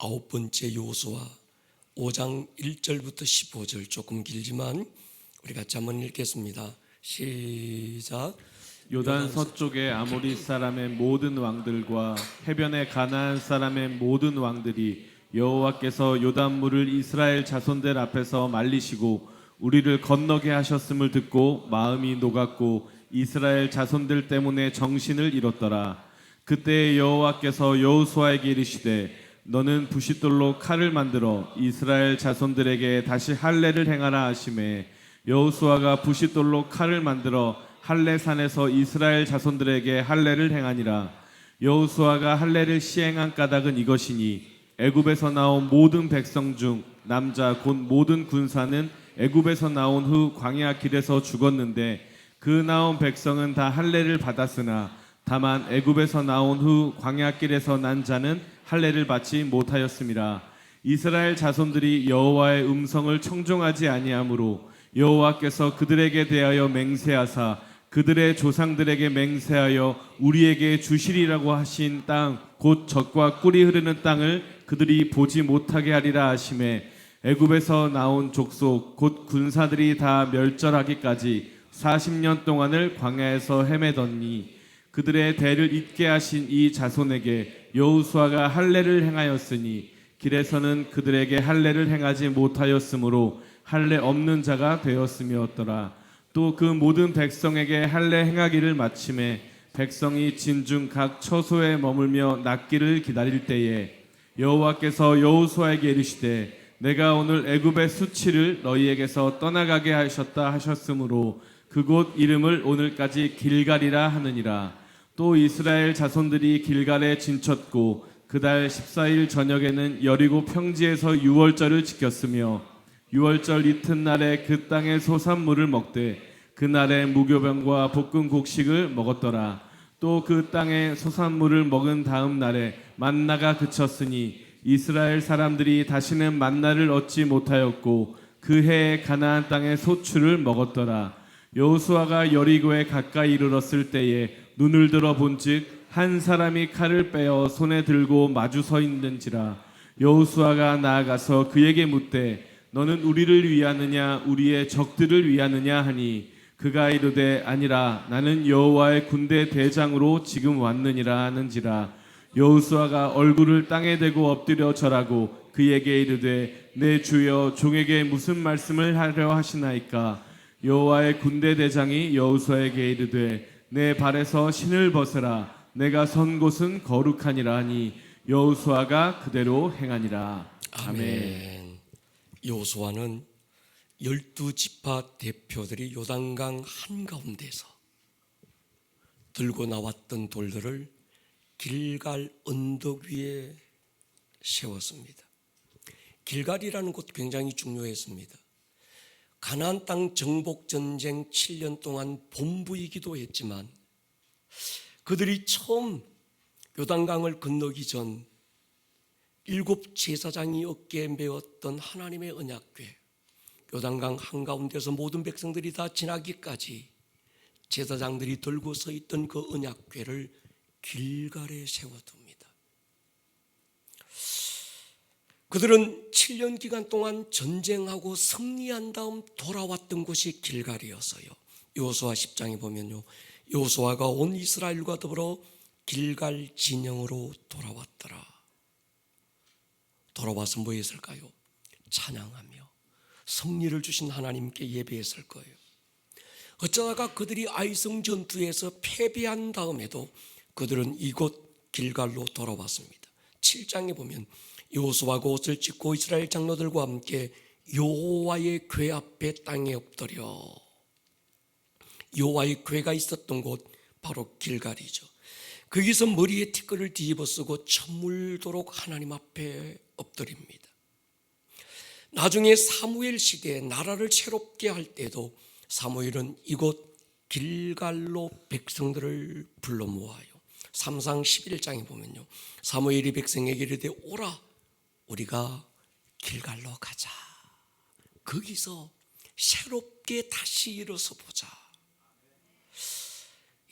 아홉 번째 여호수아 5장 1절부터 15절, 조금 길지만 우리 같이 한번 읽겠습니다. 시작. 요단 서쪽의 아모리 사람의 모든 왕들과 해변의 가나안 사람의 모든 왕들이 여호와께서 요단물을 이스라엘 자손들 앞에서 말리시고 우리를 건너게 하셨음을 듣고 마음이 녹았고 이스라엘 자손들 때문에 정신을 잃었더라. 그때 여호와께서 여호수아에게 이르시되 너는 부싯돌로 칼을 만들어 이스라엘 자손들에게 다시 할례를 행하라 하시매 여호수아가 부싯돌로 칼을 만들어 할례산에서 이스라엘 자손들에게 할례를 행하니라. 여호수아가 할례를 시행한 까닭은 이것이니 애굽에서 나온 모든 백성 중 남자 곧 모든 군사는 애굽에서 나온 후 광야 길에서 죽었는데 그 나온 백성은 다 할례를 받았으나 다만 애굽에서 나온 후 광야 길에서 난 자는 할례를 받지 못하였음이라. 이스라엘 자손들이 여호와의 음성을 청종하지 아니하므로 여호와께서 그들에게 대하여 맹세하사 그들의 조상들에게 맹세하여 우리에게 주시리라고 하신 땅 곧 젖과 꿀이 흐르는 땅을 그들이 보지 못하게 하리라 하시매 애굽에서 나온 족속 곧 군사들이 다 멸절하기까지 40년 동안을 광야에서 헤매더니 그들의 대를 잇게 하신 이 자손에게 여호수아가 할례를 행하였으니 길에서는 그들에게 할례를 행하지 못하였으므로 할례 없는 자가 되었음이었더라. 또 그 모든 백성에게 할례 행하기를 마침에 백성이 진중 각 처소에 머물며 낫기를 기다릴 때에 여호와께서 여호수아에게 이르시되 내가 오늘 애굽의 수치를 너희에게서 떠나가게 하셨다 하셨으므로 그곳 이름을 오늘까지 길갈이라 하느니라. 또 이스라엘 자손들이 길갈에 진쳤고 그달 14일 저녁에는 여리고 평지에서 유월절을 지켰으며 유월절 이튿날에 그 땅의 소산물을 먹되 그날에 무교병과 볶은 곡식을 먹었더라. 또 그 땅의 소산물을 먹은 다음 날에 만나가 그쳤으니 이스라엘 사람들이 다시는 만나를 얻지 못하였고 그 해에 가나안 땅의 소출을 먹었더라. 여호수아가 여리고에 가까이 이르렀을 때에 눈을 들어 본즉 한 사람이 칼을 빼어 손에 들고 마주 서 있는지라. 여호수아가 나아가서 그에게 묻되 너는 우리를 위하느냐 우리의 적들을 위하느냐 하니 그가 이르되 아니라 나는 여호와의 군대 대장으로 지금 왔느니라 하는지라. 여호수아가 얼굴을 땅에 대고 엎드려 절하고 그에게 이르되 내 주여 종에게 무슨 말씀을 하려 하시나이까. 여호와의 군대 대장이 여호수아에게 이르되 내 발에서 신을 벗으라. 내가 선 곳은 거룩하니라 하니 여호수아가 그대로 행하니라. 아멘. 여호수아는 12지파 대표들이 요단강 한가운데서 들고 나왔던 돌들을 길갈 언덕 위에 세웠습니다. 길갈이라는 곳 굉장히 중요했습니다. 가나안 땅 정복 전쟁 7년 동안 본부이기도 했지만 그들이 처음 요단강을 건너기 전 7 제사장이 어깨에 메었던 하나님의 언약궤, 요단강 한가운데서 모든 백성들이 다 지나기까지 제사장들이 들고 서 있던 그 언약궤를 길갈에 세워둡니다. 그들은 7년 기간 동안 전쟁하고 승리한 다음 돌아왔던 곳이 길갈이었어요. 여호수아 10장에 보면요, 여호수아가 온 이스라엘과 더불어 길갈 진영으로 돌아왔더라. 돌아와서 뭐 했을까요? 찬양하며 승리를 주신 하나님께 예배했을 거예요. 어쩌다가 그들이 아이성 전투에서 패배한 다음에도 그들은 이곳 길갈로 돌아왔습니다. 7장에 보면 여호수아가 옷을 찢고 이스라엘 장로들과 함께 여호와의 궤 앞에 땅에 엎드려, 여호와의 궤가 있었던 곳 바로 길갈이죠. 거기서 머리에 티끌을 뒤집어 쓰고 저물도록 하나님 앞에 엎드립니다. 나중에 사무엘 시대에 나라를 새롭게 할 때도 사무엘은 이곳 길갈로 백성들을 불러 모아요. 3상 11장에 보면요, 사무엘이 백성에게 이르되 오라 우리가 길갈로 가자. 거기서 새롭게 다시 일어서 보자.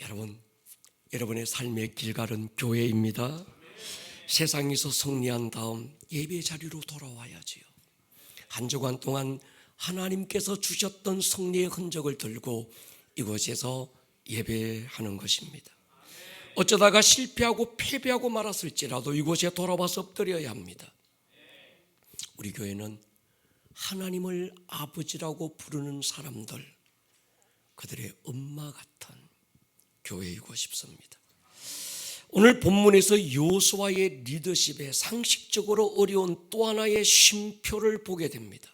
여러분, 여러분의 삶의 길갈은 교회입니다. 세상에서 승리한 다음 예배 자리로 돌아와야지요. 한 주간 동안 하나님께서 주셨던 승리의 흔적을 들고 이곳에서 예배하는 것입니다. 어쩌다가 실패하고 패배하고 말았을지라도 이곳에 돌아와서 엎드려야 합니다. 우리 교회는 하나님을 아버지라고 부르는 사람들, 그들의 엄마 같은 교회이고 싶습니다. 오늘 본문에서 여호수아의 리더십에 상식적으로 어려운 또 하나의 쉼표를 보게 됩니다.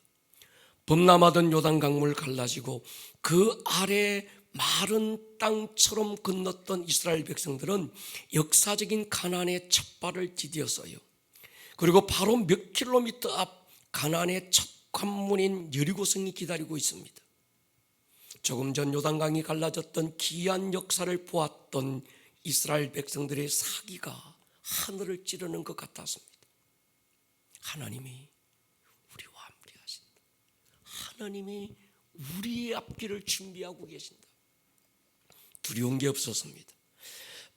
범람하던 요단강물 갈라지고 그 아래 마른 땅처럼 건넜던 이스라엘 백성들은 역사적인 가나안의 첫 발을 디뎠어요. 그리고 바로 몇 킬로미터 앞 가나안의 첫 관문인 여리고성이 기다리고 있습니다. 조금 전 요단강이 갈라졌던 기이한 역사를 보았던 이스라엘 백성들의 사기가 하늘을 찌르는 것 같았습니다. 하나님이 우리와 함께 하신다. 하나님이 우리의 앞길을 준비하고 계신다. 두려운 게 없었습니다.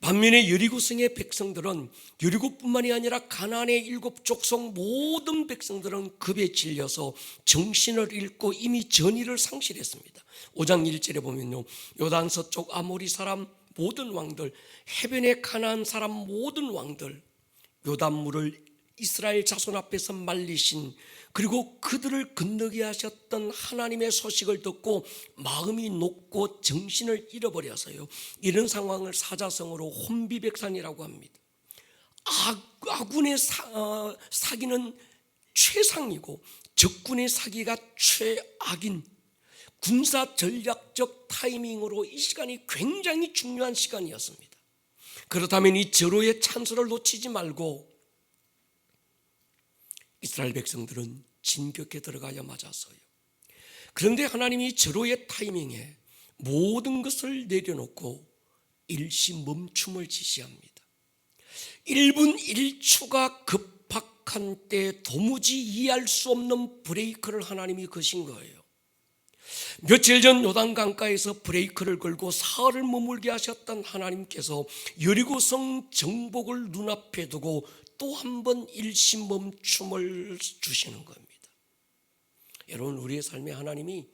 반면에 여리고성의 백성들은, 여리고뿐만이 아니라 가나안의 7족속 모든 백성들은 급에 질려서 정신을 잃고 이미 전의를 상실했습니다. 5장 1절에 보면요, 요단 서쪽 아모리 사람 모든 왕들, 해변의 가나안 사람 모든 왕들, 요단물을 이스라엘 자손 앞에서 말리신, 그리고 그들을 건너게 하셨던 하나님의 소식을 듣고 마음이 녹고 정신을 잃어버려서요, 이런 상황을 사자성어로 혼비백산이라고 합니다. 아군의 사기는 최상이고 적군의 사기가 최악인 군사 전략적 타이밍으로 이 시간이 굉장히 중요한 시간이었습니다. 그렇다면 이 절호의 찬스를 놓치지 말고 이스라엘 백성들은 진격에 들어가야 맞았어요. 그런데 하나님이 절호의 타이밍에 모든 것을 내려놓고 일시 멈춤을 지시합니다. 1분 1초가 급박한 때 도무지 이해할 수 없는 브레이크를 하나님이 거신 거예요. 며칠 전 요단강가에서 브레이크를 걸고 사흘을 머물게 하셨던 하나님께서 여리고성 정복을 눈앞에 두고 또 한 번 일시 멈춤을 주시는 겁니다. 여러분, 우리의 삶에 하나님이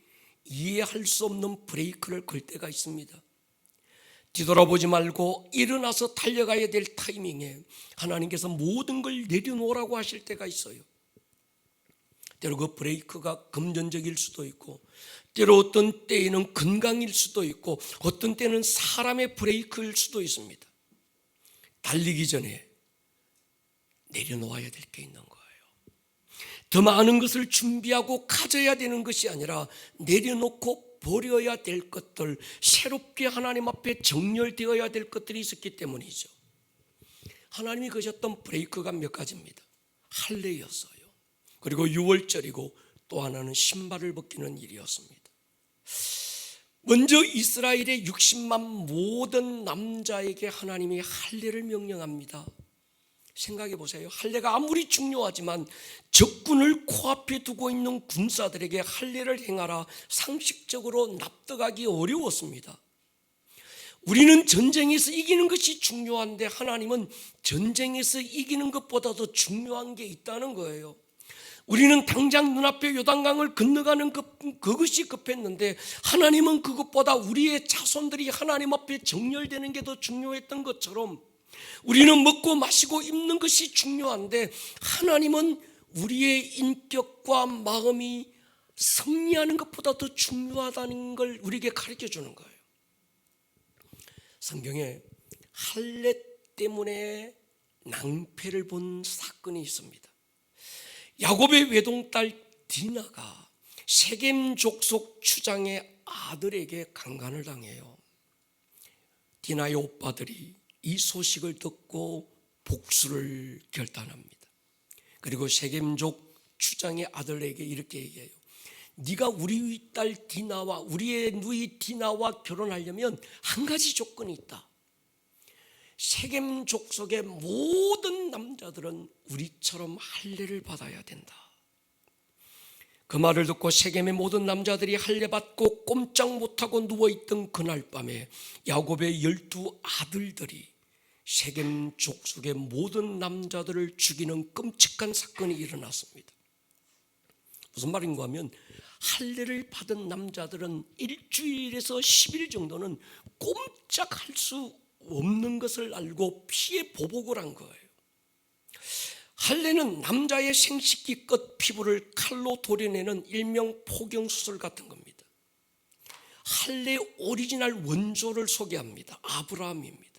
이해할 수 없는 브레이크를 걸 때가 있습니다. 뒤돌아보지 말고 일어나서 달려가야 될 타이밍에 하나님께서 모든 걸 내려놓으라고 하실 때가 있어요. 때로 그 브레이크가 금전적일 수도 있고, 때로 어떤 때에는 건강일 수도 있고, 어떤 때는 사람의 브레이크일 수도 있습니다. 달리기 전에 내려놓아야 될 게 있는 거예요. 더 많은 것을 준비하고 가져야 되는 것이 아니라 내려놓고 버려야 될 것들, 새롭게 하나님 앞에 정렬되어야 될 것들이 있었기 때문이죠. 하나님이 거셨던 브레이크가 몇 가지입니다. 할례였어요. 그리고 6월절이고 또 하나는 신발을 벗기는 일이었습니다. 먼저 이스라엘의 60만 모든 남자에게 하나님이 할례를 명령합니다. 생각해 보세요. 할례가 아무리 중요하지만 적군을 코앞에 두고 있는 군사들에게 할례를 행하라, 상식적으로 납득하기 어려웠습니다. 우리는 전쟁에서 이기는 것이 중요한데 하나님은 전쟁에서 이기는 것보다 더 중요한 게 있다는 거예요. 우리는 당장 눈앞에 요단강을 건너가는 그것이 급했는데 하나님은 그것보다 우리의 자손들이 하나님 앞에 정렬되는 게 더 중요했던 것처럼, 우리는 먹고 마시고 입는 것이 중요한데 하나님은 우리의 인격과 마음이 승리하는 것보다 더 중요하다는 걸 우리에게 가르쳐 주는 거예요. 성경에 할례 때문에 낭패를 본 사건이 있습니다. 야곱의 외동딸 디나가 세겜 족속 추장의 아들에게 강간을 당해요. 디나의 오빠들이 이 소식을 듣고 복수를 결단합니다. 그리고 세겜족 추장의 아들에게 이렇게 얘기해요. 네가 우리 딸 디나와 우리의 누이 디나와 결혼하려면 한 가지 조건이 있다. 세겜 족속의 모든 남자들은 우리처럼 할례를 받아야 된다. 그 말을 듣고 세겜의 모든 남자들이 할례 받고 꼼짝 못하고 누워있던 그날 밤에 야곱의 12 아들들이 세겜 족속의 모든 남자들을 죽이는 끔찍한 사건이 일어났습니다. 무슨 말인가 하면 할례를 받은 남자들은 일주일에서 10일 정도는 꼼짝할 수 없는 것을 알고 피해 보복을 한 거예요. 할례는 남자의 생식기껏 피부를 칼로 도려내는 일명 포경수술 같은 겁니다. 할례 오리지널 원조를 소개합니다. 아브라함입니다.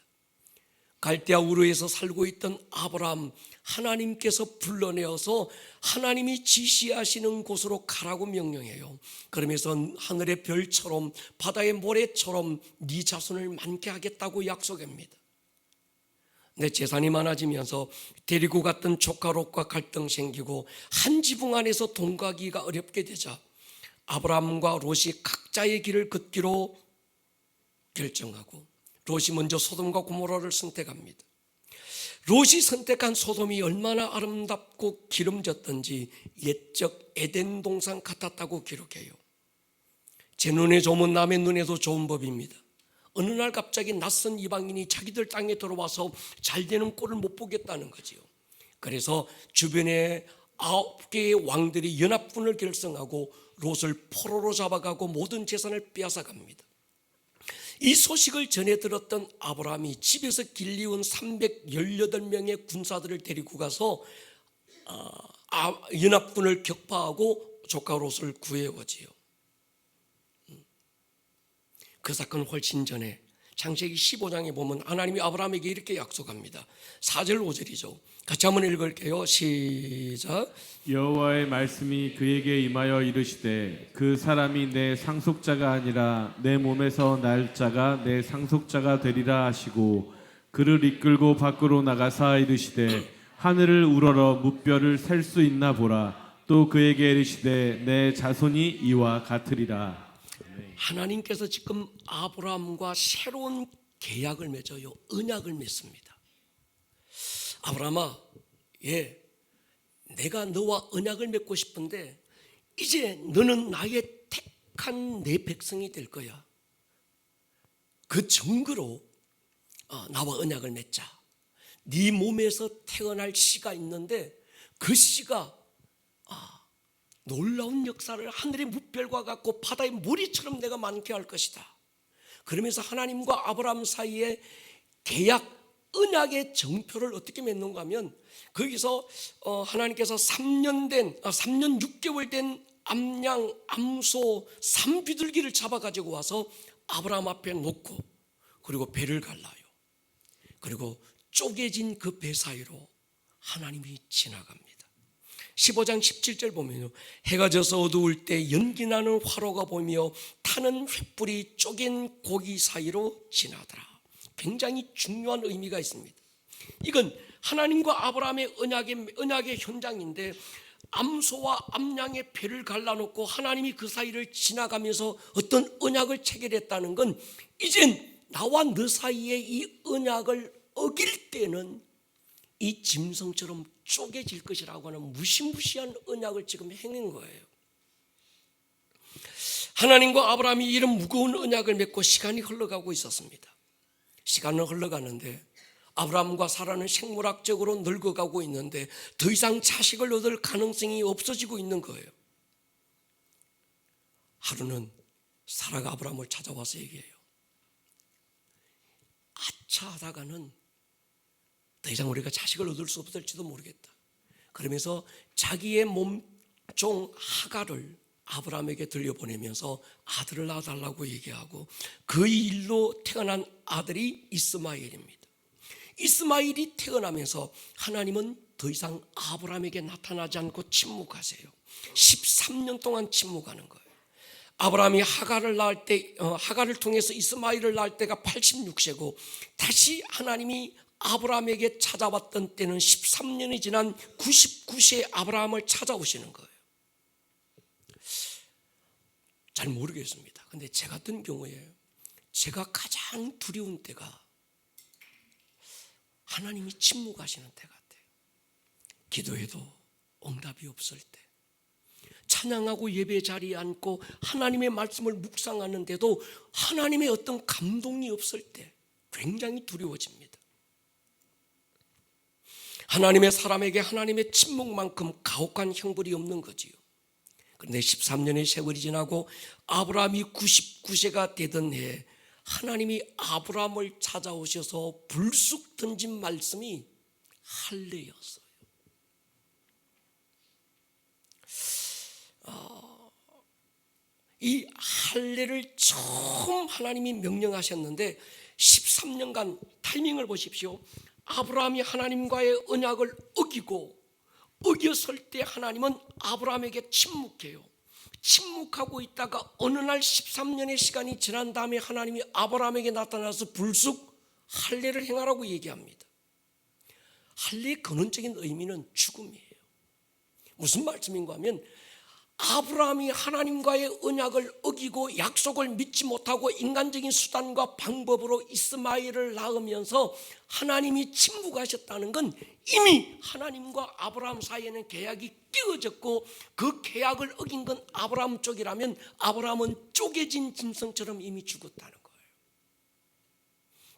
갈대아 우르에서 살고 있던 아브라함, 하나님께서 불러내어서 하나님이 지시하시는 곳으로 가라고 명령해요. 그러면서 하늘의 별처럼 바다의 모래처럼 네 자손을 많게 하겠다고 약속합니다. 내 재산이 많아지면서 데리고 갔던 조카 롯과 갈등 생기고 한 지붕 안에서 동거하기가 어렵게 되자 아브라함과 롯이 각자의 길을 걷기로 결정하고 롯이 먼저 소돔과 고모라를 선택합니다. 롯이 선택한 소돔이 얼마나 아름답고 기름졌던지 옛적 에덴 동산 같았다고 기록해요. 제 눈에 좋으면 남의 눈에도 좋은 법입니다. 어느 날 갑자기 낯선 이방인이 자기들 땅에 들어와서 잘 되는 꼴을 못 보겠다는 거지요. 그래서 주변에 9개의 왕들이 연합군을 결성하고 롯을 포로로 잡아가고 모든 재산을 빼앗아갑니다. 이 소식을 전해 들었던 아브라함이 집에서 길리운 318명의 군사들을 데리고 가서 연합군을 격파하고 조카 롯을 구해오지요. 그 사건은 훨씬 전에 창세기 15장에 보면 하나님이 아브라함에게 이렇게 약속합니다. 4절 5절이죠. 같이 한번 읽을게요. 시작. 여호와의 말씀이 그에게 임하여 이르시되 그 사람이 내 상속자가 아니라 내 몸에서 날 자가 내 상속자가 되리라 하시고 그를 이끌고 밖으로 나가사 이르시되 하늘을 우러러 무뼈를 셀 수 있나 보라. 또 그에게 이르시되 내 자손이 이와 같으리라. 하나님께서 지금 아브라함과 새로운 계약을 맺어요. 언약을 맺습니다. 아브라함아, 내가 너와 언약을 맺고 싶은데 이제 너는 나의 택한 내 백성이 될 거야. 그 증거로 나와 언약을 맺자. 네 몸에서 태어날 씨가 있는데 그 씨가 놀라운 역사를 하늘의 무별과 같고 바다의 모래처럼 내가 많게 할 것이다. 그러면서 하나님과 아브라함 사이에 계약 언약의 정표를 어떻게 맺는가 하면 거기서 하나님께서 3년 6개월 된 암양, 암소, 산비둘기를 잡아가지고 와서 아브라함 앞에 놓고 그리고 배를 갈라요. 그리고 쪼개진 그 배 사이로 하나님이 지나갑니다. 15장 17절 보면요, 해가 져서 어두울 때 연기나는 화로가 보이며 타는 횃불이 쪼갠 고기 사이로 지나더라. 굉장히 중요한 의미가 있습니다. 이건 하나님과 아브라함의 언약의 현장인데 암소와 암양의 배를 갈라놓고 하나님이 그 사이를 지나가면서 어떤 언약을 체결했다는 건 이젠 나와 너 사이에 이 언약을 어길 때는 이 짐승처럼 쪼개질 것이라고 하는 무시무시한 언약을 지금 행한 거예요. 하나님과 아브라함이 이런 무거운 언약을 맺고 시간이 흘러가고 있었습니다. 시간은 흘러가는데 아브라함과 사라는 생물학적으로 늙어가고 있는데 더 이상 자식을 얻을 가능성이 없어지고 있는 거예요. 하루는 사라가 아브라함을 찾아와서 얘기해요. 아차 하다가는 더 이상 우리가 자식을 얻을 수 없을지도 모르겠다. 그러면서 자기의 몸종 하갈을 아브라함에게 들려보내면서 아들을 낳아달라고 얘기하고 그 일로 태어난 아들이 이스마엘입니다. 이스마엘이 태어나면서 하나님은 더 이상 아브라함에게 나타나지 않고 침묵하세요. 13년 동안 침묵하는 거예요. 아브라함이 하갈을 통해서 이스마엘을 낳을 때가 86세고 다시 하나님이 아브라함에게 찾아왔던 때는 13년이 지난 99세의 아브라함을 찾아오시는 거예요. 잘 모르겠습니다. 근데 제 같은 경우에 제가 가장 두려운 때가 하나님이 침묵하시는 때 같아요. 기도해도 응답이 없을 때, 찬양하고 예배 자리에 앉고 하나님의 말씀을 묵상하는데도 하나님의 어떤 감동이 없을 때 굉장히 두려워집니다. 하나님의 사람에게 하나님의 침묵만큼 가혹한 형벌이 없는 거지요. 그런데 13년의 세월이 지나고 아브라함이 99세가 되던 해에 하나님이 아브라함을 찾아오셔서 불쑥 던진 말씀이 할례였어요. 이 할례를 처음 하나님이 명령하셨는데 13년간 타이밍을 보십시오. 아브라함이 하나님과의 언약을 어겼을 때 하나님은 아브라함에게 침묵해요. 침묵하고 있다가 어느 날 13년의 시간이 지난 다음에 하나님이 아브라함에게 나타나서 불쑥 할례를 행하라고 얘기합니다. 할례의 근원적인 의미는 죽음이에요. 무슨 말씀인가 하면 아브라함이 하나님과의 언약을 어기고 약속을 믿지 못하고 인간적인 수단과 방법으로 이스마엘을 낳으면서 하나님이 침묵하셨다는 건 이미 하나님과 아브라함 사이에는 계약이 끼어졌고 그 계약을 어긴 건 아브라함 쪽이라면 아브라함은 쪼개진 짐승처럼 이미 죽었다는 거예요.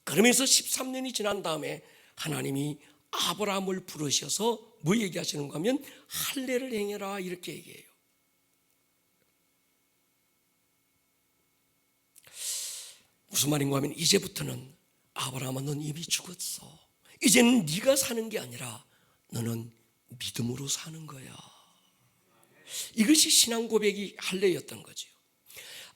그러면서 13년이 지난 다음에 하나님이 아브라함을 부르셔서 뭐 얘기하시는가 하면 할례를 행해라 이렇게 얘기해요. 무슨 말인가 하면 이제부터는 아브라함아 넌 이미 죽었어. 이제는 네가 사는 게 아니라 너는 믿음으로 사는 거야. 이것이 신앙 고백이 할례였던 거죠.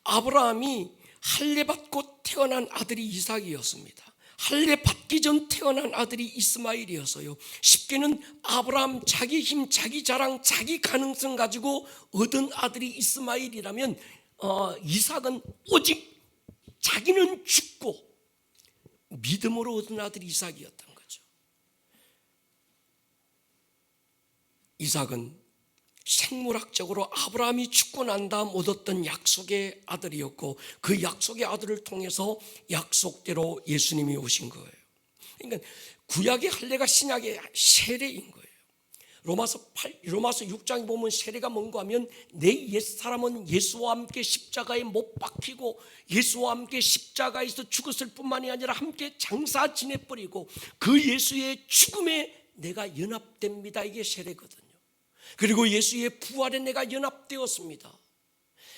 아브라함이 할례 받고 태어난 아들이 이삭이었습니다. 할례 받기 전 태어난 아들이 이스마엘이었어요. 쉽게는 아브라함 자기 힘, 자기 자랑, 자기 가능성 가지고 얻은 아들이 이스마엘이라면 이삭은 오직 자기는 죽고 믿음으로 얻은 아들이 이삭이었던 거죠. 이삭은 생물학적으로 아브라함이 죽고 난 다음 얻었던 약속의 아들이었고 그 약속의 아들을 통해서 약속대로 예수님이 오신 거예요. 그러니까 구약의 할례가 신약의 세례인 거예요. 로마서 6장에 보면 세례가 뭔가 하면 내 옛사람은 예수와 함께 십자가에 못 박히고 예수와 함께 십자가에서 죽었을 뿐만이 아니라 함께 장사 지내버리고 그 예수의 죽음에 내가 연합됩니다. 이게 세례거든요. 그리고 예수의 부활에 내가 연합되었습니다.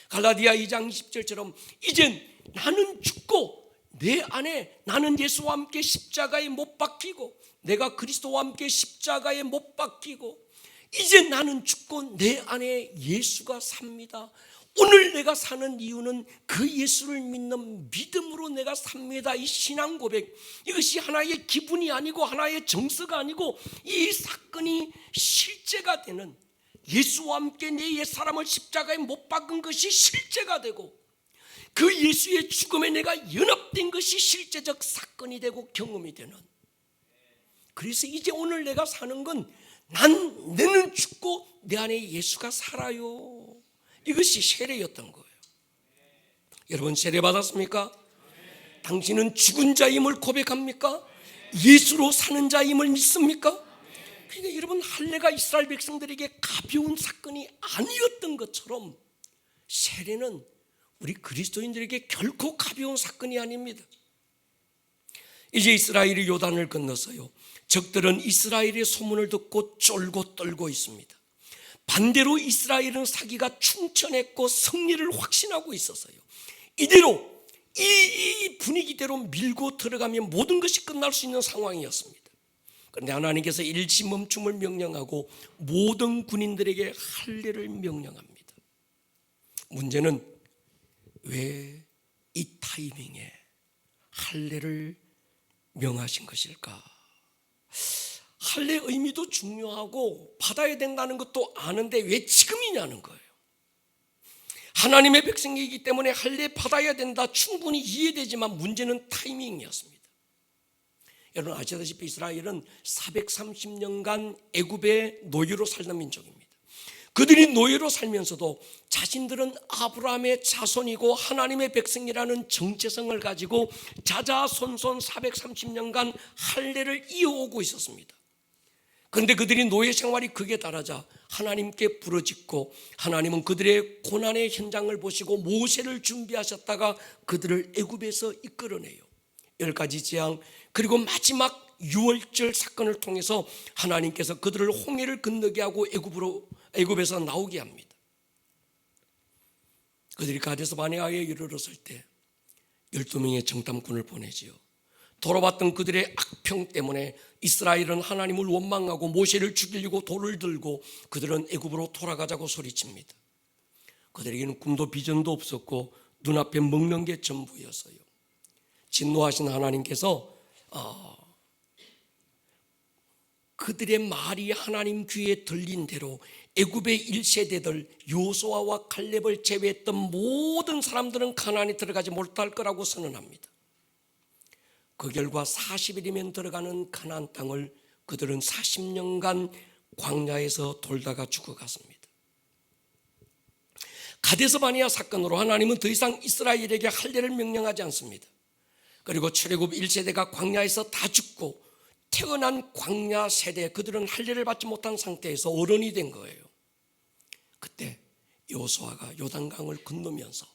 갈라디아 2장 20절처럼 이젠 나는 죽고 내 안에 나는 예수와 함께 십자가에 못 박히고 내가 그리스도와 함께 십자가에 못 박히고 이제 나는 죽고 내 안에 예수가 삽니다. 오늘 내가 사는 이유는 그 예수를 믿는 믿음으로 내가 삽니다. 이 신앙 고백, 이것이 하나의 기분이 아니고 하나의 정서가 아니고 이 사건이 실제가 되는, 예수와 함께 내 옛사람을 십자가에 못 박은 것이 실제가 되고 그 예수의 죽음에 내가 연합된 것이 실제적 사건이 되고 경험이 되는, 그래서 이제 오늘 내가 사는 건 나는 죽고 내 안에 예수가 살아요. 이것이 세례였던 거예요. 여러분 세례 받았습니까? 당신은 죽은 자임을 고백합니까? 예수로 사는 자임을 믿습니까? 그러니까 여러분 할례가 이스라엘 백성들에게 가벼운 사건이 아니었던 것처럼 세례는 우리 그리스도인들에게 결코 가벼운 사건이 아닙니다. 이제 이스라엘이 요단을 건넜어요. 적들은 이스라엘의 소문을 듣고 쫄고 떨고 있습니다. 반대로 이스라엘은 사기가 충천했고 승리를 확신하고 있었어요. 이대로 이 분위기대로 밀고 들어가면 모든 것이 끝날 수 있는 상황이었습니다. 그런데 하나님께서 일시 멈춤을 명령하고 모든 군인들에게 할례를 명령합니다. 문제는 왜 이 타이밍에 할례를 명하신 것일까? 할례 의미도 중요하고 받아야 된다는 것도 아는데 왜 지금이냐는 거예요. 하나님의 백성이기 때문에 할례 받아야 된다 충분히 이해되지만 문제는 타이밍이었습니다. 여러분 아시다시피 이스라엘은 430년간 애굽의 노예로 살던 민족입니다. 그들이 노예로 살면서도 자신들은 아브라함의 자손이고 하나님의 백성이라는 정체성을 가지고 자자손손 430년간 할례를 이어오고 있었습니다. 그런데 그들이 노예 생활이 극에 달하자 하나님께 부르짖고 하나님은 그들의 고난의 현장을 보시고 모세를 준비하셨다가 그들을 애굽에서 이끌어내요. 10가지 재앙 그리고 마지막 유월절 사건을 통해서 하나님께서 그들을 홍해를 건너게 하고 애굽에서 나오게 합니다. 그들이 가데스 바네아에 이르렀을 때 12명의 정탐꾼을 보내지요. 돌아왔던 그들의 악평 때문에 이스라엘은 하나님을 원망하고 모세를 죽이려고 돌을 들고 그들은 애굽으로 돌아가자고 소리칩니다. 그들에게는 꿈도 비전도 없었고 눈앞에 먹는 게 전부였어요. 진노하신 하나님께서 그들의 말이 하나님 귀에 들린 대로 애굽의 1세대들 요수아와 칼렙을 제외했던 모든 사람들은 가나안에 들어가지 못할 거라고 선언합니다. 그 결과 40일이면 들어가는 가나안 땅을 그들은 40년간 광야에서 돌다가 죽어갔습니다. 가데스 바네아 사건으로 하나님은 더 이상 이스라엘에게 할례를 명령하지 않습니다. 그리고 출애굽 1세대가 광야에서 다 죽고 태어난 광야 세대, 그들은 할례를 받지 못한 상태에서 어른이 된 거예요. 그때 여호수아가 요단강을 건너면서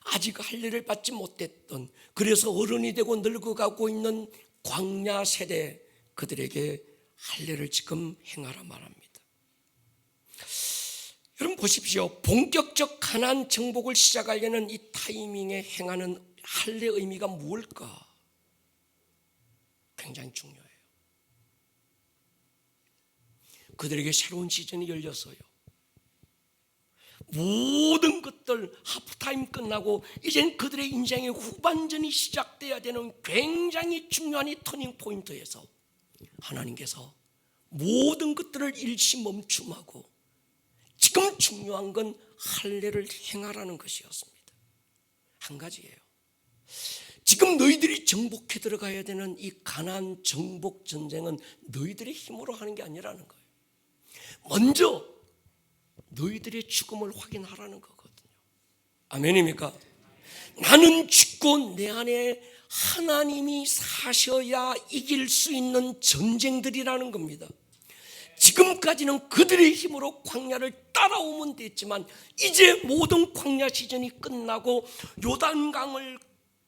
아직 할례를 받지 못했던, 그래서 어른이 되고 늙어가고 있는 광야 세대, 그들에게 할례를 지금 행하라 말합니다. 여러분 보십시오. 본격적 가나안 정복을 시작하려는 이 타이밍에 행하는 할례 의미가 무엇일까? 굉장히 중요해요. 그들에게 새로운 시즌이 열렸어요. 모든 것들 하프타임 끝나고 이젠 그들의 인생의 후반전이 시작돼야 되는 굉장히 중요한 이 터닝 포인트에서 하나님께서 모든 것들을 일시 멈춤하고 지금 중요한 건 할례를 행하라는 것이었습니다. 한 가지예요. 지금 너희들이 정복해 들어가야 되는 이 가나안 정복 전쟁은 너희들의 힘으로 하는 게 아니라는 거예요. 먼저 너희들의 죽음을 확인하라는 거거든요. 아멘입니까? 나는 죽고 내 안에 하나님이 사셔야 이길 수 있는 전쟁들이라는 겁니다. 지금까지는 그들의 힘으로 광야를 따라오면 됐지만 이제 모든 광야 시즌이 끝나고 요단강을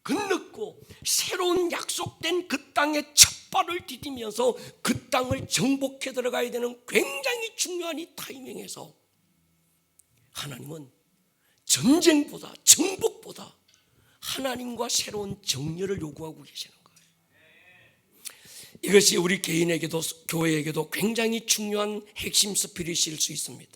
건넜고 새로운 약속된 그 땅에 첫 발을 디디면서 그 땅을 정복해 들어가야 되는 굉장히 중요한 이 타이밍에서 하나님은 전쟁보다 정복보다 하나님과 새로운 정렬을 요구하고 계시는 거예요. 이것이 우리 개인에게도 교회에게도 굉장히 중요한 핵심 스피릿일 수 있습니다.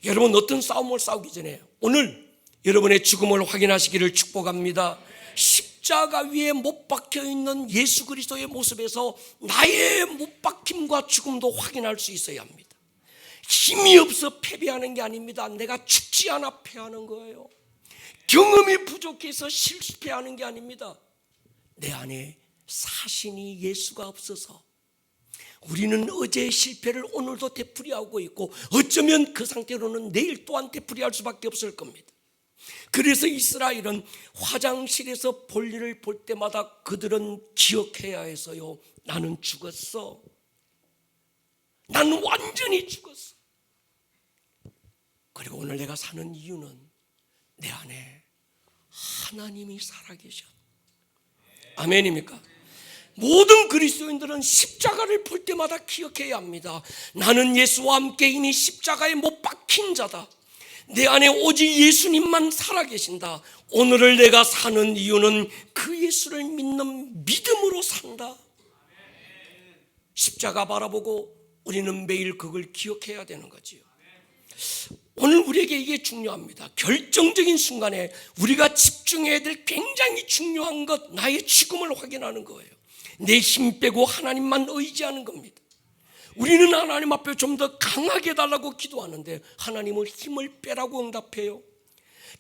여러분 어떤 싸움을 싸우기 전에 오늘 여러분의 죽음을 확인하시기를 축복합니다. 십자가 위에 못 박혀 있는 예수 그리스도의 모습에서 나의 못 박힘과 죽음도 확인할 수 있어야 합니다. 힘이 없어 패배하는 게 아닙니다. 내가 죽지 않아 패하는 거예요. 경험이 부족해서 실패하는 게 아닙니다. 내 안에 사신이 예수가 없어서 우리는 어제의 실패를 오늘도 되풀이하고 있고 어쩌면 그 상태로는 내일 또한 되풀이할 수밖에 없을 겁니다. 그래서 이스라엘은 화장실에서 볼일을 볼 때마다 그들은 기억해야 해서요, 나는 죽었어. 나는 완전히 죽었어. 그리고 오늘 내가 사는 이유는 내 안에 하나님이 살아계셔. 아멘입니까? 모든 그리스도인들은 십자가를 볼 때마다 기억해야 합니다. 나는 예수와 함께 이미 십자가에 못 박힌 자다. 내 안에 오직 예수님만 살아계신다. 오늘을 내가 사는 이유는 그 예수를 믿는 믿음으로 산다. 십자가 바라보고 우리는 매일 그걸 기억해야 되는 거지요. 오늘 우리에게 이게 중요합니다. 결정적인 순간에 우리가 집중해야 될 굉장히 중요한 것, 나의 죽음을 확인하는 거예요. 내 힘 빼고 하나님만 의지하는 겁니다. 우리는 하나님 앞에 좀 더 강하게 달라고 기도하는데 하나님은 힘을 빼라고 응답해요.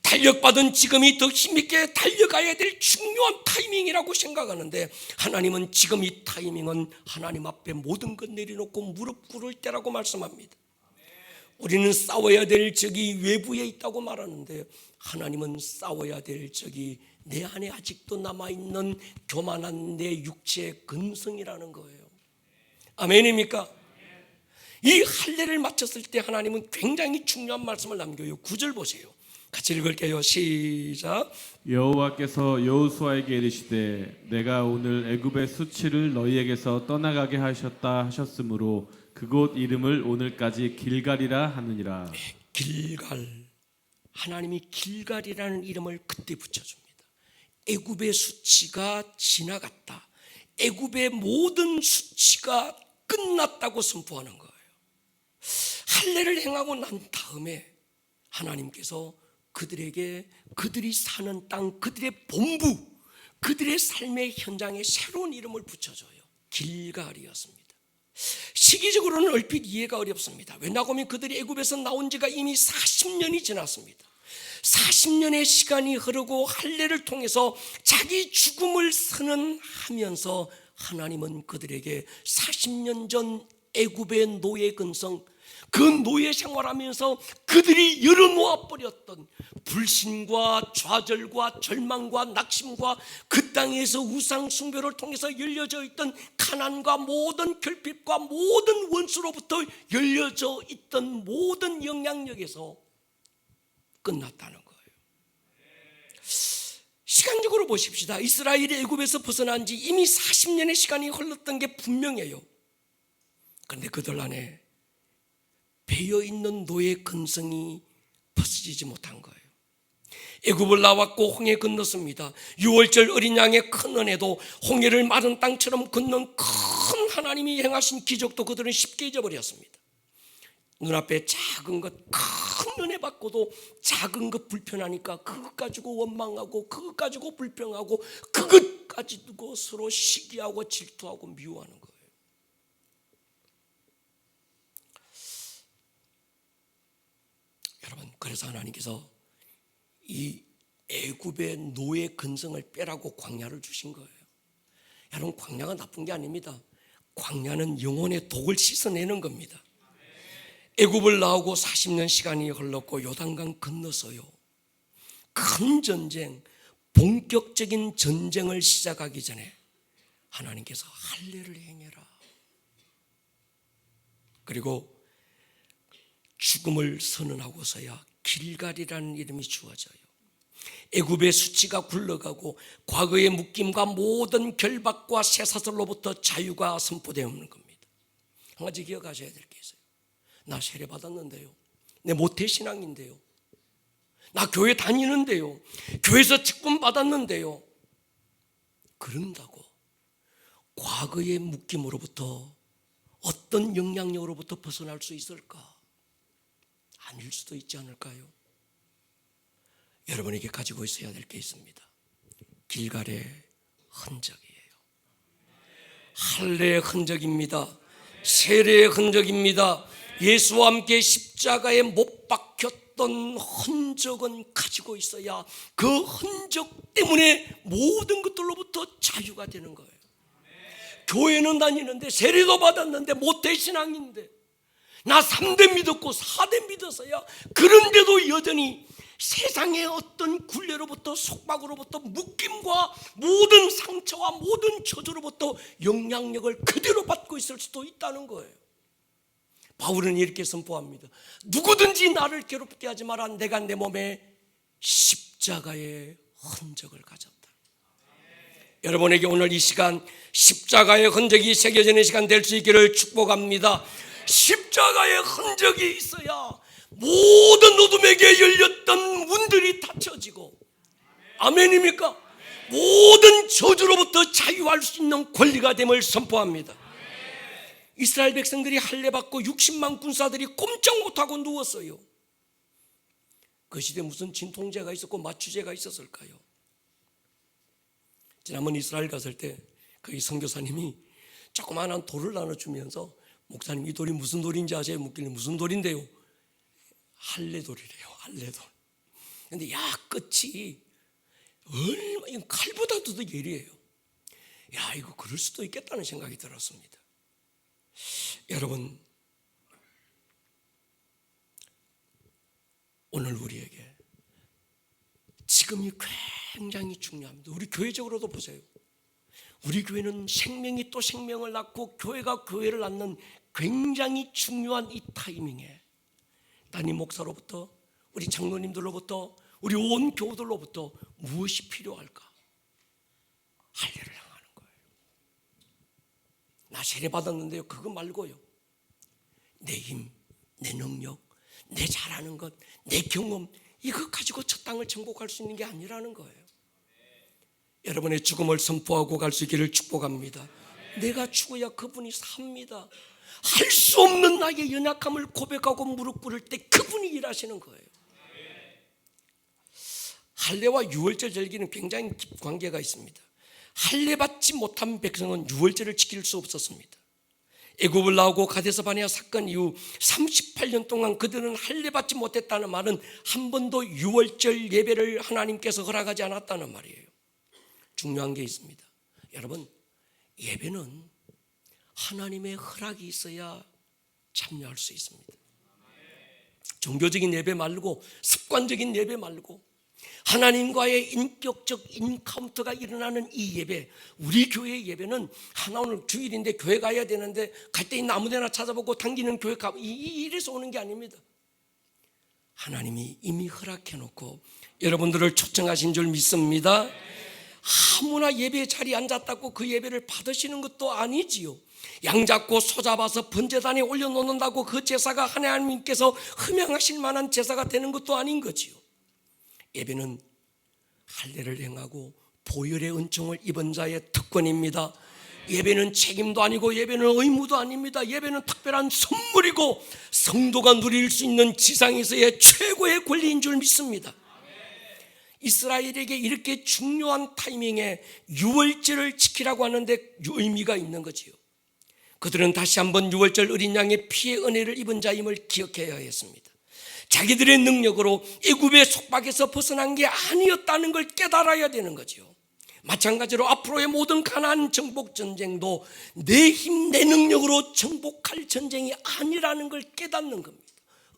탄력받은 지금이 더 힘있게 달려가야 될 중요한 타이밍이라고 생각하는데 하나님은 지금 이 타이밍은 하나님 앞에 모든 것 내려놓고 무릎 꿇을 때라고 말씀합니다. 우리는 싸워야 될 적이 외부에 있다고 말하는데 하나님은 싸워야 될 적이 내 안에 아직도 남아있는 교만한 내 육체의 근성이라는 거예요. 아멘입니까? 이 할례를 마쳤을 때 하나님은 굉장히 중요한 말씀을 남겨요. 9절 보세요. 같이 읽을게요. 시작. 여호와께서 여호수아에게 이르시되 내가 오늘 애굽의 수치를 너희에게서 떠나가게 하셨다 하셨으므로 그곳 이름을 오늘까지 길갈이라 하느니라. 길갈. 하나님이 길갈이라는 이름을 그때 붙여줍니다. 애굽의 수치가 지나갔다. 애굽의 모든 수치가 끝났다고 선포하는 거예요. 할례를 행하고 난 다음에 하나님께서 그들에게 그들이 사는 땅, 그들의 본부, 그들의 삶의 현장에 새로운 이름을 붙여줘요. 길갈이었습니다. 시기적으로는 얼핏 이해가 어렵습니다. 왜냐하면 그들이 애굽에서 나온 지가 이미 40년이 지났습니다. 40년의 시간이 흐르고 할례를 통해서 자기 죽음을 선언하면서 하나님은 그들에게 40년 전 애굽의 노예 근성, 그 노예 생활하면서 그들이 열어놓아 버렸던 불신과 좌절과 절망과 낙심과 그 땅에서 우상 숭배를 통해서 열려져 있던 가난과 모든 결핍과 모든 원수로부터 열려져 있던 모든 영향력에서 끝났다는 거예요. 시간적으로 보십시다. 이스라엘이 애굽에서 벗어난 지 이미 40년의 시간이 흘렀던 게 분명해요. 그런데 그들 안에 배어있는 노예 근성이 벗어지지 못한 거예요. 애굽을 나왔고 홍해 건넜습니다. 6월절 어린 양의 큰 은혜도 홍해를 마른 땅처럼 건넌 큰 하나님이 행하신 기적도 그들은 쉽게 잊어버렸습니다. 눈앞에 작은 것, 큰 은혜 받고도 작은 것 불편하니까 그것 가지고 원망하고 그것 가지고 불평하고 그것 가지고 서로 시기하고 질투하고 미워하는 거예요. 여러분, 그래서 하나님께서 이 애굽의 노예 근성을 빼라고 광야를 주신 거예요. 여러분, 광야가 나쁜 게 아닙니다. 광야는 영혼의 독을 씻어내는 겁니다. 애굽을 나오고 40년 시간이 흘렀고 요단강 건너서요, 큰 전쟁, 본격적인 전쟁을 시작하기 전에 하나님께서 할례를 행해라. 그리고 죽음을 선언하고서야 길갈이라는 이름이 주어져요. 애굽의 수치가 굴러가고 과거의 묶임과 모든 결박과 쇠사슬로부터 자유가 선포되는 겁니다. 한 가지 기억하셔야 될 게 있어요. 나 세례 받았는데요, 내 모태신앙인데요, 나 교회 다니는데요, 교회에서 직분 받았는데요, 그런다고 과거의 묶임으로부터 어떤 영향력으로부터 벗어날 수 있을까? 아닐 수도 있지 않을까요? 여러분에게 가지고 있어야 될 게 있습니다. 길갈의 흔적이에요. 할례의 흔적입니다. 세례의 흔적입니다. 예수와 함께 십자가에 못 박혔던 흔적은 가지고 있어야 그 흔적 때문에 모든 것들로부터 자유가 되는 거예요. 교회는 다니는데 세례도 받았는데 모태신앙인데 나 3대 믿었고 4대 믿었어야, 그런데도 여전히 세상의 어떤 굴레로부터 속박으로부터 묶임과 모든 상처와 모든 저주로부터 영향력을 그대로 받고 있을 수도 있다는 거예요. 바울은 이렇게 선포합니다. 누구든지 나를 괴롭게 하지 마라. 내가 내 몸에 십자가의 흔적을 가졌다. 여러분에게 오늘 이 시간 십자가의 흔적이 새겨지는 시간 될 수 있기를 축복합니다. 십자가의 흔적이 있어야 모든 어둠에게 열렸던 문들이 닫혀지고, 아멘입니까? 모든 저주로부터 자유할 수 있는 권리가 됨을 선포합니다. 이스라엘 백성들이 할례 받고 60만 군사들이 꼼짝 못하고 누웠어요. 그 시대에 무슨 진통제가 있었고 마취제가 있었을까요? 지난번 이스라엘 갔을 때 거기 선교사님이 조그마한 돌을 나눠주면서, 목사님 이 돌이 무슨 돌인지 아세요? 묻길래 무슨 돌인데요? 할례돌이래요. 할례돌. 근데 끝이 얼마, 칼보다도 더 예리해요. 이거 그럴 수도 있겠다는 생각이 들었습니다. 여러분, 오늘 우리에게 지금이 굉장히 중요합니다. 우리 교회적으로도 보세요. 우리 교회는 생명이 또 생명을 낳고 교회가 교회를 낳는 굉장히 중요한 이 타이밍에 담임 목사로부터 우리 장로님들로부터, 우리 온 교우들로부터 무엇이 필요할까? 할례를 향하는 거예요. 나 세례 받았는데요, 그거 말고요, 내 힘, 내 능력, 내 잘하는 것, 내 경험, 이거 가지고 첫 땅을 정복할 수 있는 게 아니라는 거예요. 여러분의 죽음을 선포하고 갈 수 있기를 축복합니다. 내가 죽어야 그분이 삽니다. 할 수 없는 나의 연약함을 고백하고 무릎 꿇을 때 그분이 일하시는 거예요. 할례와 유월절 절기는 굉장히 관계가 있습니다. 할례 받지 못한 백성은 유월절을 지킬 수 없었습니다. 애굽을 나오고 가데스 바네아 사건 이후 38년 동안 그들은 할례 받지 못했다는 말은 한 번도 유월절 예배를 하나님께서 허락하지 않았다는 말이에요. 중요한 게 있습니다. 여러분, 예배는 하나님의 허락이 있어야 참여할 수 있습니다. 종교적인 예배 말고, 습관적인 예배 말고, 하나님과의 인격적 인카운터가 일어나는 이 예배, 우리 교회의 예배는 하나, 오늘 주일인데 교회 가야 되는데 갈 때 있는 아무 데나 찾아보고 당기는 교회 가, 이래서 오는 게 아닙니다. 하나님이 이미 허락해 놓고 여러분들을 초청하신 줄 믿습니다. 아무나 예배 자리에 앉았다고 그 예배를 받으시는 것도 아니지요. 양 잡고 소 잡아서 번제단에 올려놓는다고 그 제사가 하나님께서 흠양하실 만한 제사가 되는 것도 아닌 거지요. 예배는 할례를 행하고 보혈의 은총을 입은 자의 특권입니다. 예배는 책임도 아니고 예배는 의무도 아닙니다. 예배는 특별한 선물이고 성도가 누릴 수 있는 지상에서의 최고의 권리인 줄 믿습니다. 이스라엘에게 이렇게 중요한 타이밍에 유월절을 지키라고 하는데 의미가 있는 거지요. 그들은 다시 한번 유월절 어린 양의 피의 은혜를 입은 자임을 기억해야 했습니다. 자기들의 능력으로 애굽의 속박에서 벗어난 게 아니었다는 걸 깨달아야 되는 거죠. 마찬가지로 앞으로의 모든 가나안 정복 전쟁도 내 힘, 내 능력으로 정복할 전쟁이 아니라는 걸 깨닫는 겁니다.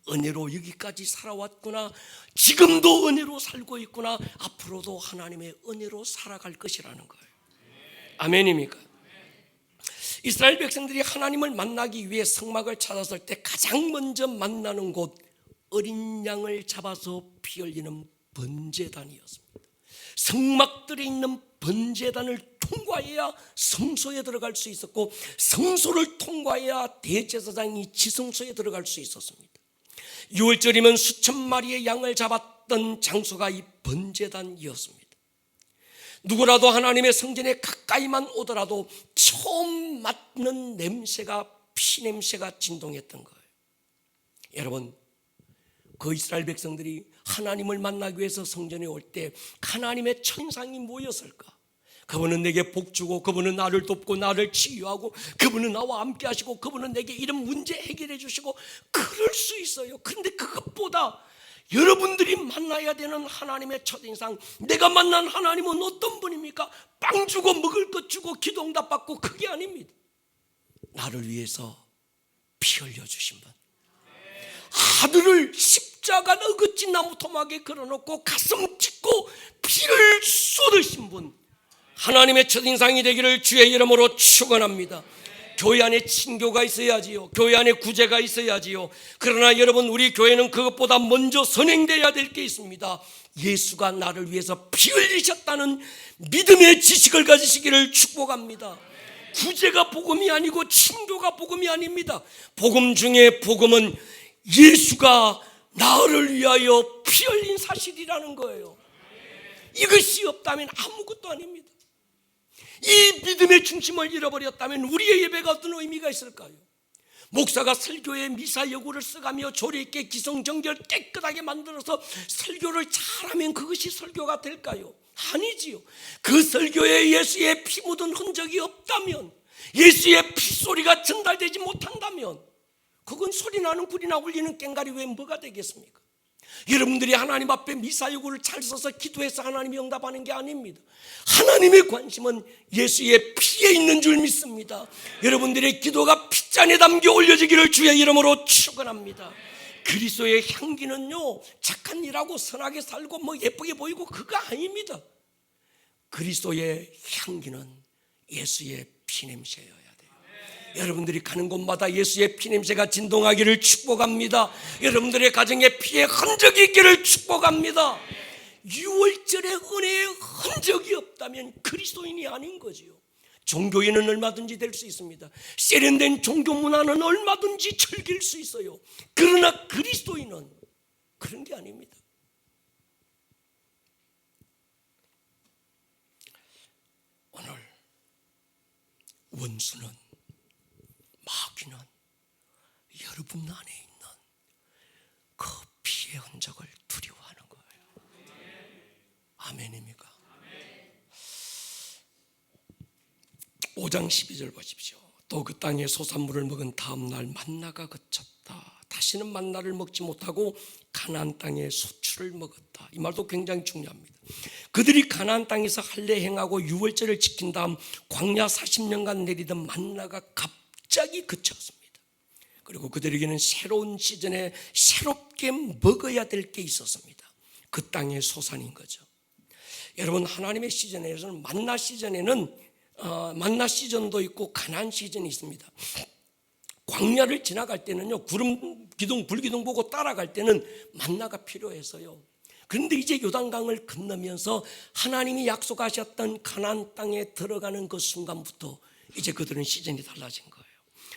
은혜로 여기까지 살아왔구나, 지금도 은혜로 살고 있구나, 앞으로도 하나님의 은혜로 살아갈 것이라는 거예요. 아멘입니까? 이스라엘 백성들이 하나님을 만나기 위해 성막을 찾았을 때 가장 먼저 만나는 곳, 어린 양을 잡아서 피 흘리는 번제단이었습니다. 성막들에 있는 번제단을 통과해야 성소에 들어갈 수 있었고, 성소를 통과해야 대제사장이 지성소에 들어갈 수 있었습니다. 유월절이면 수천 마리의 양을 잡았던 장소가 이 번제단이었습니다. 누구라도 하나님의 성전에 가까이만 오더라도 처음 맡는 냄새가 피냄새가 진동했던 거예요. 여러분, 그 이스라엘 백성들이 하나님을 만나기 위해서 성전에 올 때 하나님의 천상이 뭐였을까? 그분은 내게 복 주고, 그분은 나를 돕고 나를 치유하고, 그분은 나와 함께 하시고, 그분은 내게 이런 문제 해결해 주시고, 그럴 수 있어요. 그런데 그것보다 여러분들이 만나야 되는 하나님의 첫인상, 내가 만난 하나님은 어떤 분입니까? 빵 주고 먹을 것 주고 기도 응답 받고, 그게 아닙니다. 나를 위해서 피 흘려 주신 분, 아들을 십자가 어긋진 나무 토막에 걸어놓고 가슴 찢고 피를 쏟으신 분, 하나님의 첫인상이 되기를 주의 이름으로 축원합니다. 교회 안에 친교가 있어야지요. 교회 안에 구제가 있어야지요. 그러나 여러분, 우리 교회는 그것보다 먼저 선행돼야 될 게 있습니다. 예수가 나를 위해서 피 흘리셨다는 믿음의 지식을 가지시기를 축복합니다. 구제가 복음이 아니고 친교가 복음이 아닙니다. 복음 중에 복음은 예수가 나를 위하여 피 흘린 사실이라는 거예요. 이것이 없다면 아무것도 아닙니다. 이 믿음의 중심을 잃어버렸다면 우리의 예배가 어떤 의미가 있을까요? 목사가 설교에 미사 여구를 써가며 조리 있게 기성정결 깨끗하게 만들어서 설교를 잘하면 그것이 설교가 될까요? 아니지요. 그 설교에 예수의 피 묻은 흔적이 없다면, 예수의 피소리가 전달되지 못한다면, 그건 소리나는 굴이나 울리는 꽹과리 외에 뭐가 되겠습니까? 여러분들이 하나님 앞에 미사여구를 잘 써서 기도해서 하나님이 응답하는 게 아닙니다. 하나님의 관심은 예수의 피에 있는 줄 믿습니다. 여러분들의 기도가 핏잔에 담겨 올려지기를 주의 이름으로 축원합니다. 그리스도의 향기는요, 착한 일하고 선하게 살고 뭐 예쁘게 보이고 그거 아닙니다. 그리스도의 향기는 예수의 피냄새여야 돼요. 여러분들이 가는 곳마다 예수의 피냄새가 진동하기를 축복합니다. 여러분들의 가정에 피의 흔적이 있기를 축복합니다. 유월절의 은혜의 흔적이 없다면 그리스도인이 아닌 거지요. 종교인은 얼마든지 될 수 있습니다. 세련된 종교 문화는 얼마든지 즐길 수 있어요. 그러나 그리스도인은 그런 게 아닙니다. 오늘 원수는, 마귀는 여러분 안에 있는 그 피의 흔적을 두려워하는 거예요. 아멘입니까? 5장 12절 보십시오. 또 그 땅에 소산물을 먹은 다음 날 만나가 그쳤다. 다시는 만나를 먹지 못하고 가나안 땅에 소출을 먹었다. 이 말도 굉장히 중요합니다. 그들이 가나안 땅에서 할례 행하고 유월절을 지킨 다음 광야 40년간 내리던 만나가 갑자기 그쳤습니다. 그리고 그들에게는 새로운 시즌에 새롭게 먹어야 될 게 있었습니다. 그 땅의 소산인 거죠. 여러분, 하나님의 시즌에서는 만나 시즌도 있고 가나안 시즌이 있습니다. 광야를 지나갈 때는요, 구름 기둥 불기둥 보고 따라갈 때는 만나가 필요해서요. 그런데 이제 요단강을 건너면서 하나님이 약속하셨던 가나안 땅에 들어가는 그 순간부터 이제 그들은 시즌이 달라진 거예요.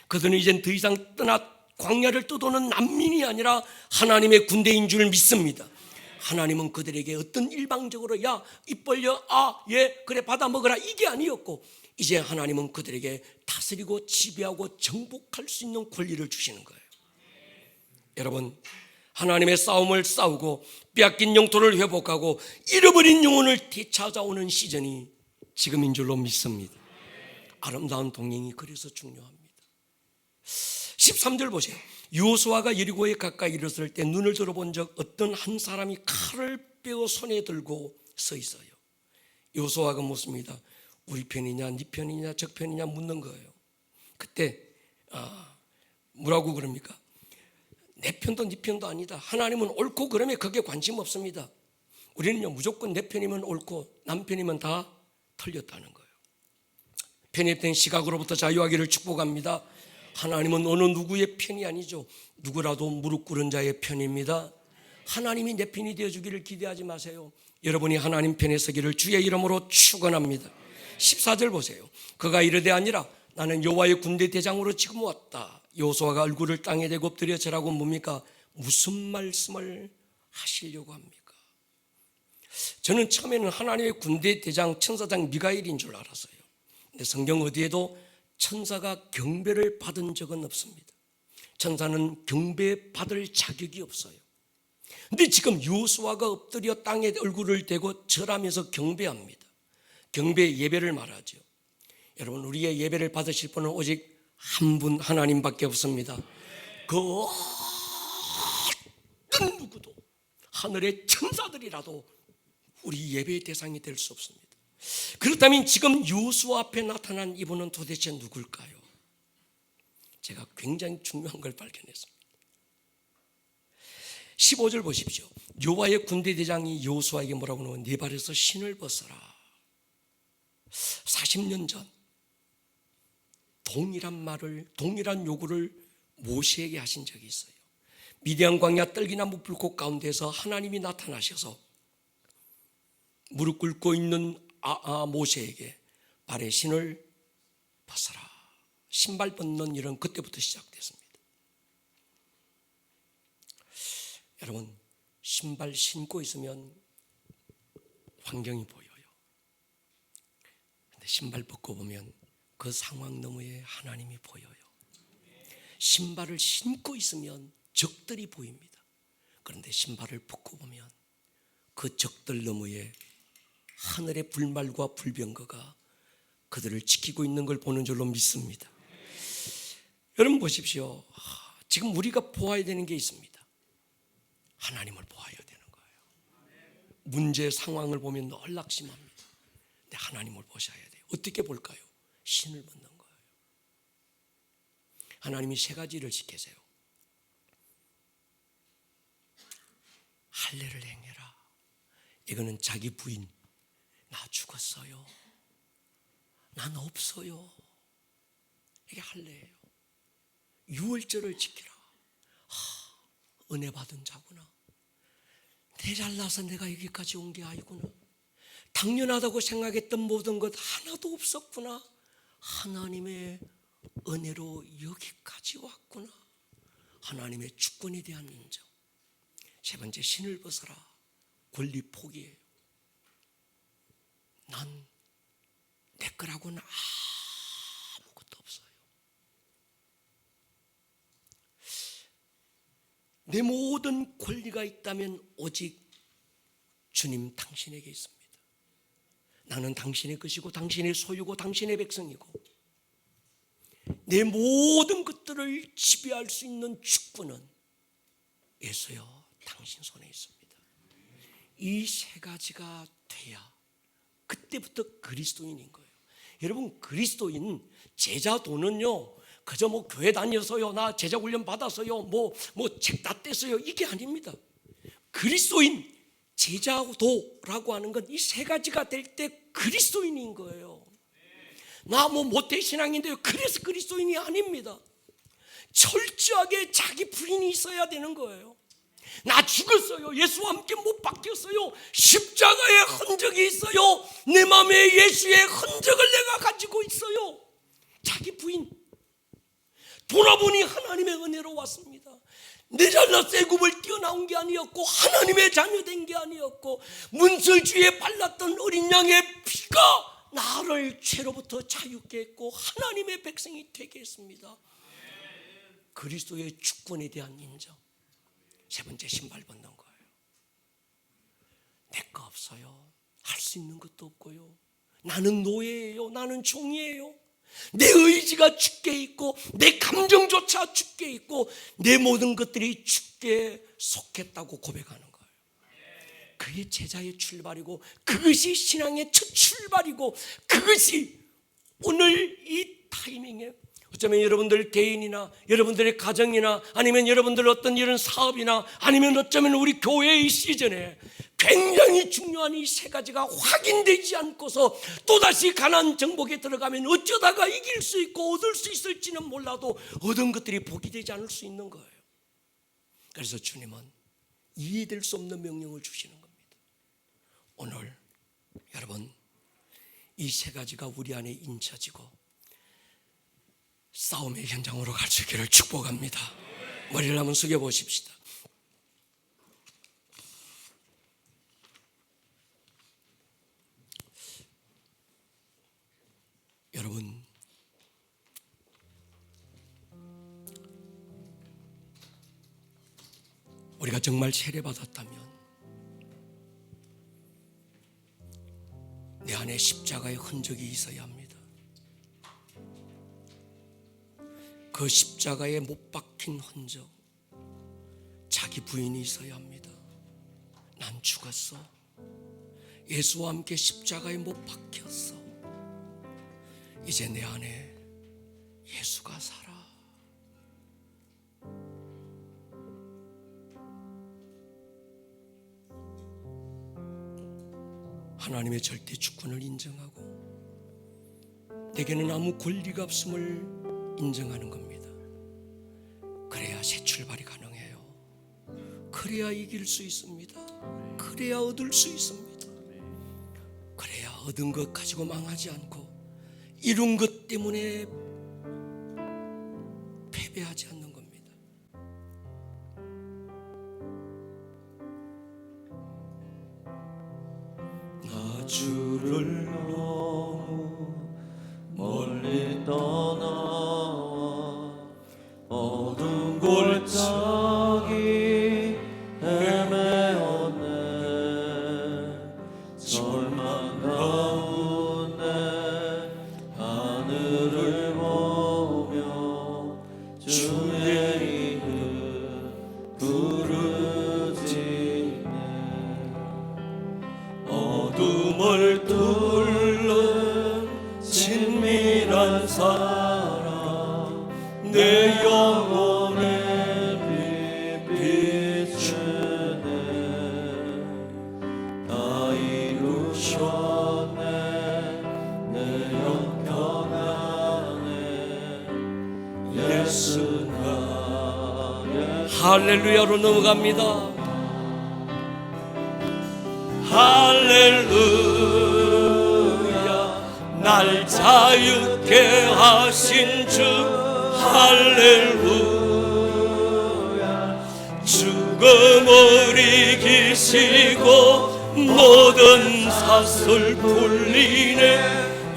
그들은 이제 더 이상 광야를 떠도는 난민이 아니라 하나님의 군대인 줄 믿습니다. 하나님은 그들에게 어떤 일방적으로 야 입 벌려 그래 받아 먹어라 이게 아니었고, 이제 하나님은 그들에게 다스리고 지배하고 정복할 수 있는 권리를 주시는 거예요. 여러분, 하나님의 싸움을 싸우고 빼앗긴 영토를 회복하고 잃어버린 영혼을 되찾아오는 시즌이 지금인 줄로 믿습니다. 아름다운 동행이 그래서 중요합니다. 13절 보세요. 여호수아가 여리고에 가까이 이르렀을 때 눈을 들어본 적 어떤 한 사람이 칼을 빼어 손에 들고 서 있어요. 여호수아가 묻습니다. 우리 편이냐 네 편이냐 적 편이냐 묻는 거예요. 그때 뭐라고 그럽니까? 내 편도 네 편도 아니다. 하나님은 옳고 그러면 그게 관심 없습니다. 우리는요 무조건 내 편이면 옳고 남 편이면 다 틀렸다는 거예요. 편협된 시각으로부터 자유하기를 축복합니다. 하나님은 어느 누구의 편이 아니죠. 누구라도 무릎 꿇은 자의 편입니다. 하나님이 내 편이 되어주기를 기대하지 마세요. 여러분이 하나님 편에 서기를 주의 이름으로 축원합니다. 14절 보세요. 그가 이르되 아니라 나는 여호와의 군대 대장으로 지금 왔다. 여호수아가 얼굴을 땅에 대고 엎드려 절하고 뭡니까? 무슨 말씀을 하시려고 합니까? 저는 처음에는 하나님의 군대 대장 천사장 미가엘인 줄 알았어요. 근데 성경 어디에도 천사가 경배를 받은 적은 없습니다. 천사는 경배받을 자격이 없어요. 근데 지금 여호수아가 엎드려 땅에 얼굴을 대고 절하면서 경배합니다. 경배 예배를 말하죠. 여러분, 우리의 예배를 받으실 분은 오직 한 분 하나님밖에 없습니다. 그 어떤 누구도, 하늘의 천사들이라도 우리 예배의 대상이 될 수 없습니다. 그렇다면 지금 여호수아 앞에 나타난 이분은 도대체 누굴까요? 제가 굉장히 중요한 걸 발견했습니다. 15절 보십시오. 여호와의 군대 대장이 여호수아에게 뭐라고 하냐면 네 발에서 신을 벗어라. 40년 전 동일한 요구를 모세에게 하신 적이 있어요. 미디안 광야 떨기나무 불꽃 가운데서 하나님이 나타나셔서 무릎 꿇고 있는 모세에게 발에 신을 벗어라. 신발 벗는 일은 그때부터 시작됐습니다. 여러분, 신발 신고 있으면 환경이 보여요. 근데 신발 벗고 보면 그 상황 너머에 하나님이 보여요. 신발을 신고 있으면 적들이 보입니다. 그런데 신발을 벗고 보면 그 적들 너머에 하늘의 불말과 불병거가 그들을 지키고 있는 걸 보는 줄로 믿습니다. 여러분 보십시오. 지금 우리가 보아야 되는 게 있습니다. 하나님을 보아야 되는 거예요. 문제 상황을 보면 늘 낙심합니다. 근데 하나님을 보셔야 돼요. 어떻게 볼까요? 신을 벗는 거예요. 하나님이 세 가지를 시키세요. 할례를 행해라. 이거는 자기 부인, 나 죽었어요. 난 없어요. 이게 할례예요. 유월절을 지키라. 은혜 받은 자구나. 내 잘나서 내가 여기까지 온 게 아니구나. 당연하다고 생각했던 모든 것 하나도 없었구나. 하나님의 은혜로 여기까지 왔구나. 하나님의 주권에 대한 인정. 세 번째, 신을 벗어라. 권리 포기예요. 난 내 거라고는 아무것도 없어요. 내 모든 권리가 있다면 오직 주님 당신에게 있습니다. 나는 당신의 것이고 당신의 소유고 당신의 백성이고 내 모든 것들을 지배할 수 있는 주권은 예수여 당신 손에 있습니다. 이 세 가지가 돼야 그때부터 그리스도인인 거예요. 여러분, 그리스도인 제자도는요 그저 교회 다녀서요, 나 제자 훈련 받아서요, 책 다 떼서요, 이게 아닙니다. 그리스도인 제자도라고 하는 건 이 세 가지가 될 때 그리스도인인 거예요. 나 모태 신앙인데요, 그래서 그리스도인이 아닙니다. 철저하게 자기 부인이 있어야 되는 거예요. 나 죽었어요. 예수와 함께 못 박혔어요. 십자가의 흔적이 있어요. 내 마음에 예수의 흔적을 내가 가지고 있어요. 자기 부인. 돌아보니 하나님의 은혜로 왔습니다. 내 잘나서 애굽을 뛰어나온 게 아니었고 하나님의 자녀된 게 아니었고 문설주에 발랐던 어린 양의 피가 나를 죄로부터 자유케 했고 하나님의 백성이 되게 했습니다. 그리스도의 주권에 대한 인정. 세 번째, 신발 벗는 거예요. 내 거 없어요. 할 수 있는 것도 없고요. 나는 노예예요. 나는 종이에요. 내 의지가 주께 있고 내 감정조차 주께 있고 내 모든 것들이 주께 속했다고 고백하는 거예요. 그게 제자의 출발이고 그것이 신앙의 첫 출발이고 그것이 오늘 이 타이밍에 어쩌면 여러분들 개인이나 여러분들의 가정이나 아니면 여러분들 어떤 이런 사업이나 아니면 어쩌면 우리 교회의 시즌에 굉장히 중요한 이 세 가지가 확인되지 않고서 또다시 가나안 정복에 들어가면 어쩌다가 이길 수 있고 얻을 수 있을지는 몰라도 얻은 것들이 복이 되지 않을 수 있는 거예요. 그래서 주님은 이해될 수 없는 명령을 주시는 겁니다. 오늘 여러분 이 세 가지가 우리 안에 인쳐지고 싸움의 현장으로 갈 수 있기를 축복합니다. 머리를 한번 숙여 보십시다. 여러분, 우리가 정말 세례받았다면 내 안에 십자가의 흔적이 있어야 합니다. 그 십자가에 못 박힌 흔적, 자기 부인이 있어야 합니다. 난 죽었어. 예수와 함께 십자가에 못 박혔어. 이제 내 안에 예수가 살아. 하나님의 절대 주권을 인정하고 내게는 아무 권리가 없음을 인정하는 겁니다. 그래야 새 출발이 가능해요. 그래야 이길 수 있습니다. 그래야 얻을 수 있습니다. 그래야 얻은 것 가지고 망하지 않고 이룬 것 때문에 패배하지 않는 겁니다. 나 주를 너무 멀리 떠나와 어두운 골짜기 헤매었네. 절망 가운데 하늘을 보며 주의 이름 부르짖네. 어둠을 뚫는 친밀한 사랑 내 영혼에 비추네. 다 이루셨네. 내 형편 안에 할렐루야로 넘어갑니다. 할렐루야 날 자유케 하신 주 할렐루야 죽음을 이기시고 모든 사슬 풀리네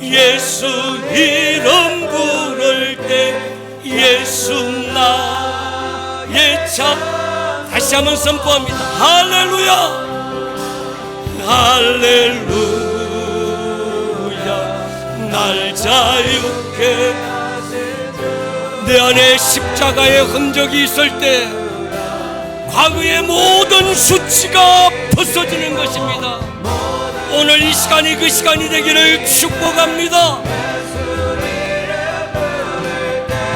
예수 이름 부를 때 예수 나의 참 다시 한번 선포합니다. 할렐루야 할렐루야 날 자유케 내 안에 십자가의 흔적이 있을 때 과거의 모든 수치가 벗어지는 것입니다. 오늘 이 시간이 그 시간이 되기를 축복합니다.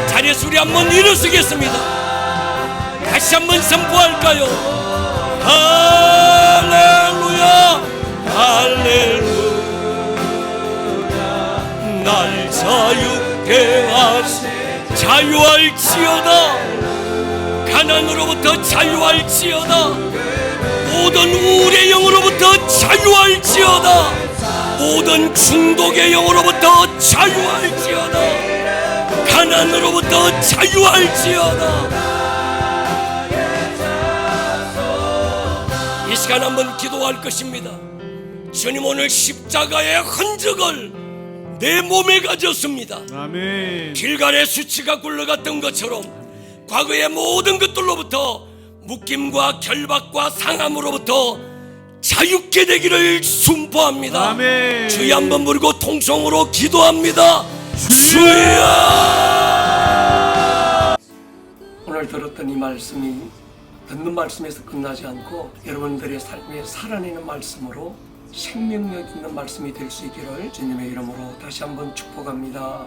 자리에서 우리 한번 일어서겠습니다. 다시 한번 선포할까요? 할렐루야 할렐루야 날 자유케 하시 자유할지어다 가난으로부터 자유할지어다 모든 우울의 영으로부터 자유할지어다 모든 중독의 영으로부터 자유할지어다 가난으로부터 자유할지어다. 이 시간 한번 기도할 것입니다. 주님 오늘 십자가의 흔적을 내 몸에 가졌습니다. 아멘. 길갈의 수치가 굴러갔던 것처럼 과거의 모든 것들로부터 묶임과 결박과 상함으로부터 자유케 되기를 순포합니다. 아멘. 주여 한번 부르고 통성으로 기도합니다. 주여. 오늘 들었던 이 말씀이 듣는 말씀에서 끝나지 않고 여러분들의 삶에 살아내는 말씀으로 생명력 있는 말씀이 될 수 있기를 주님의 이름으로 다시 한번 축복합니다.